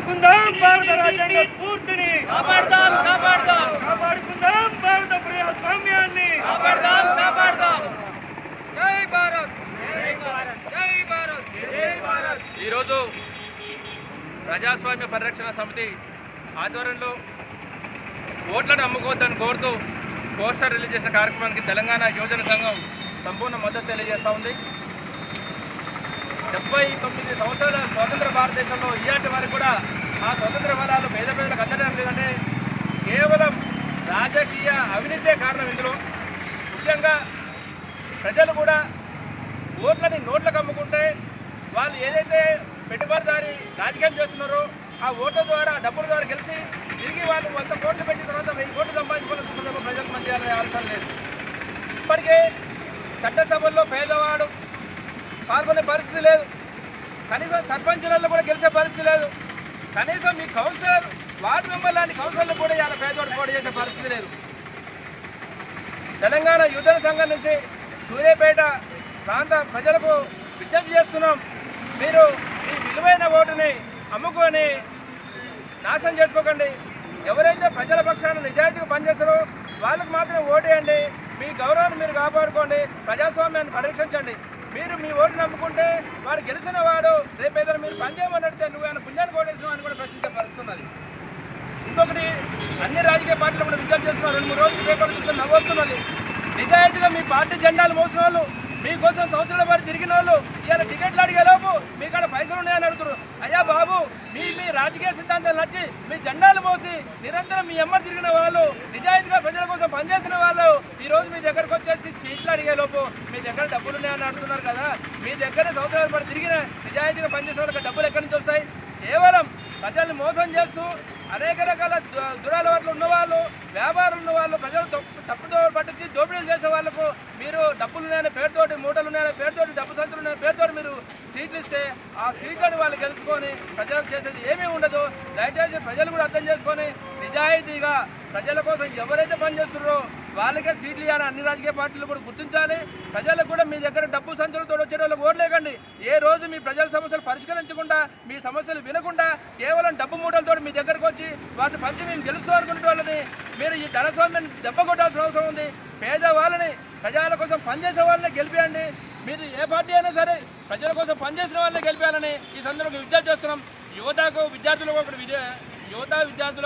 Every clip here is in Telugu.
కాపాడుకుందాం భారత రాజ్యాంగ స్ఫూర్తిని, కాపాడుకుందాం భారత ప్రజాస్వామ్యాన్ని. జై భారత్, జై భారత్, జై భారత్, జై భారత్. ఈరోజు ప్రజాస్వామ్య పరిరక్షణ సమితి ఆధ్వర్యంలో ఓట్లను అమ్ముకోవద్దని కోరుతూ పోస్టర్ రిలీజ్ చేసిన కార్యక్రమానికి తెలంగాణ యువజన సంఘం సంపూర్ణ మద్దతు తెలియజేస్తూ ఉంది. 79 సంవత్సరాల స్వతంత్ర భారతదేశంలో ఇలాంటి వారికి కూడా ఆ స్వతంత్ర ఫలాలు పేద ప్రజలకు అందడం లేదంటే కేవలం రాజకీయ అవినీతే కారణం. ఇందులో ముఖ్యంగా ప్రజలు కూడా ఓట్లని నోట్లకు అమ్ముకుంటే వాళ్ళు ఏదైతే పెట్టుబడిదారి రాజకీయం చేస్తున్నారో ఆ ఓట్ల ద్వారా డబ్బుల ద్వారా గెలిచి తిరిగి వాళ్ళు 100 కోట్లు పెట్టిన తర్వాత 1000 కోట్లు సంపాదించుకోవాల్సిన ప్రజలకు మంచి ఆలోచన లేదు. ఇప్పటికే చట్టసభల్లో పేదవాడు పాల్గొనే పరిస్థితి లేదు, కనీసం సర్పంచులలో కూడా గెలిచే పరిస్థితి లేదు, కనీసం మీ కౌన్సిలర్ వార్డు మెంబర్ లాంటి కౌన్సిలర్లు కూడా ఇలా పేదవాడు పోటీ చేసే పరిస్థితి లేదు. తెలంగాణ యువజన సంఘం నుంచి సూర్యాపేట ప్రాంత ప్రజలకు విజ్ఞప్తి చేస్తున్నాం. మీరు ఈ విలువైన ఓటుని అమ్ముకొని నాశనం చేసుకోకండి. ఎవరైతే ప్రజల పక్షాన నిజాయితీగా పనిచేస్తారో వాళ్ళకు మాత్రం ఓటేయండి. మీ గౌరవాన్ని మీరు కాపాడుకోండి, ప్రజాస్వామ్యాన్ని పరీక్షించండి. మీరు మీ ఓటుని నమ్ముకుంటే వాడు గెలిచిన వాడు రేపు ఏదైనా మీరు పనిచేయమని అడిగితే నువ్వు ఆయన పుణ్యాన్ని ఓటేసిన అని కూడా ప్రశ్నించే పరిస్థితి ఉన్నది. ఇంకొకటి, అన్ని రాజకీయ పార్టీలు కూడా విజ్ఞప్తి చేస్తున్నారు. 2-3 రోజులు పేపర్లు చూస్తే నవ్వొస్తున్నది. నిజాయితీగా మీ పార్టీ జెండాలు మోసిన వాళ్ళు, మీకోసం సంవత్సరాల పాటు తిరిగిన వాళ్ళు ఇవాళ టికెట్లు అడిగేలోపు మీకాడ పైసలు ఉన్నాయని అడుగుతారు. అయ్యా బాబు, మీ రాజకీయ సిద్ధాంతాలు నచ్చి మీ జెండాలు మోసి నిరంతరం మీ ఎమ్మడి తిరిగిన వాళ్ళు, నిజాయితీగా ప్రజల కోసం పనిచేసిన వాళ్ళు ఈరోజు మీ దగ్గరకు వచ్చేసి సీట్లు అడిగేలోపు మీ దగ్గర డబ్బులు ఉన్నాయని అడుగుతున్నారు కదా. మీ దగ్గర సంవత్సరాల పాటు తిరిగిన నిజాయితీగా పనిచేసిన వాళ్ళకి డబ్బులు ఎక్కడి నుంచి వస్తాయి? కేవలం ప్రజల్ని మోసం చేస్తూ అనేక రకాల దురలవాట్లు ఉన్నవాళ్ళు, వ్యాపారులు ఉన్నవాళ్ళు, ప్రజలు తప్పుదో పట్టించి దోపిడీలు చేసే వాళ్ళకు మీరు డబ్బులు ఉన్నాయనే పేరుతోటి, మూటలు ఉన్నాయనే పేరుతోటి, డబ్బు సంచులు ఉన్నాయనే పేరుతోటి మీరు సీట్లు ఇస్తే ఆ సీట్లను వాళ్ళు గెలుచుకొని ప్రజలకు చేసేది ఏమీ ఉండదు. దయచేసి ప్రజలు కూడా అర్థం చేసుకొని నిజాయితీగా ప్రజల కోసం ఎవరైతే పనిచేస్తున్నారో వాళ్ళకే సీట్లు ఇవ్వాలని అన్ని రాజకీయ పార్టీలు కూడా గుర్తించాలి. ప్రజలకు కూడా మీ దగ్గర డబ్బు సంచులతో వచ్చే వాళ్ళకి ఓట్లేకండి. ఏ రోజు మీ ప్రజల సమస్యలు పరిష్కరించకుండా, మీ సమస్యలు వినకుండా కేవలం డబ్బు మూటలతో మీ దగ్గరకు వచ్చి వాటిని పంచి మేము గెలుస్తాం అనుకునే వాళ్ళని మీరు ఈ ధనస్వామ్యాన్ని దెబ్బ కొట్టాల్సిన అవసరం ఉంది. పేదవాళ్ళని, ప్రజల కోసం పనిచేసే వాళ్ళని గెలిపేయండి. మీరు ఏ పార్టీ అయినా సరే ప్రజల కోసం పనిచేసిన వాళ్ళని గెలిపేయాలని ఈ సందర్భంగా విజ్ఞప్తి చేస్తున్నాం. విద్యార్థులకు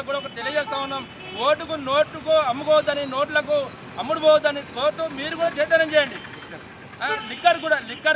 కూడా ఒకటి తెలియజేస్తా ఉన్నాం. ఓటుకు నోటుకు అమ్ముకోవద్దని, నోట్లకు అమ్ముడు పోవద్దని కోరుతూ మీరు కూడా చైతన్యం చేయండి. లిక్కర్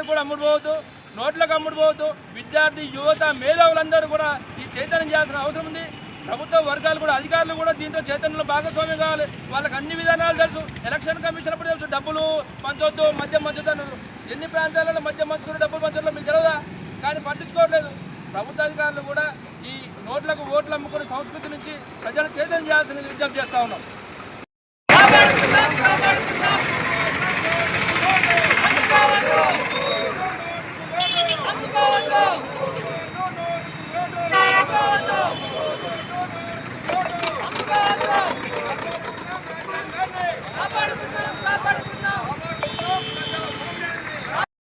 కూడా అమ్ముడు పోవద్దు, నోట్లకు అమ్ముడు పోవద్దు. విద్యార్థి, యువత, మేధావులందరూ కూడా ఈ చైతన్యం చేయాల్సిన అవసరం ఉంది. ప్రభుత్వ వర్గాలు కూడా, అధికారులు కూడా దీంట్లో చైతన్యంలో భాగస్వామ్యం కావాలి. వాళ్ళకి అన్ని విధానాలు తెలుసు. ఎలక్షన్ కమిషన్ అప్పుడు తెలుసు డబ్బులు పంచొద్దు, మద్యం పంచుతారు. ఎన్ని ప్రాంతాలలో మద్యం పంచుతున్న డబ్బులు పంచడంలో మీకు తెలియదా? కానీ పట్టించుకోవట్లేదు. ప్రభుత్వ అధికారులు కూడా ఈ నోట్లకు ఓట్లు అమ్ముకునే సంస్కృతి నుంచి ప్రజలు చైతన్యం చేయాల్సిన విజ్ఞప్తి చేస్తూ ఉన్నాం.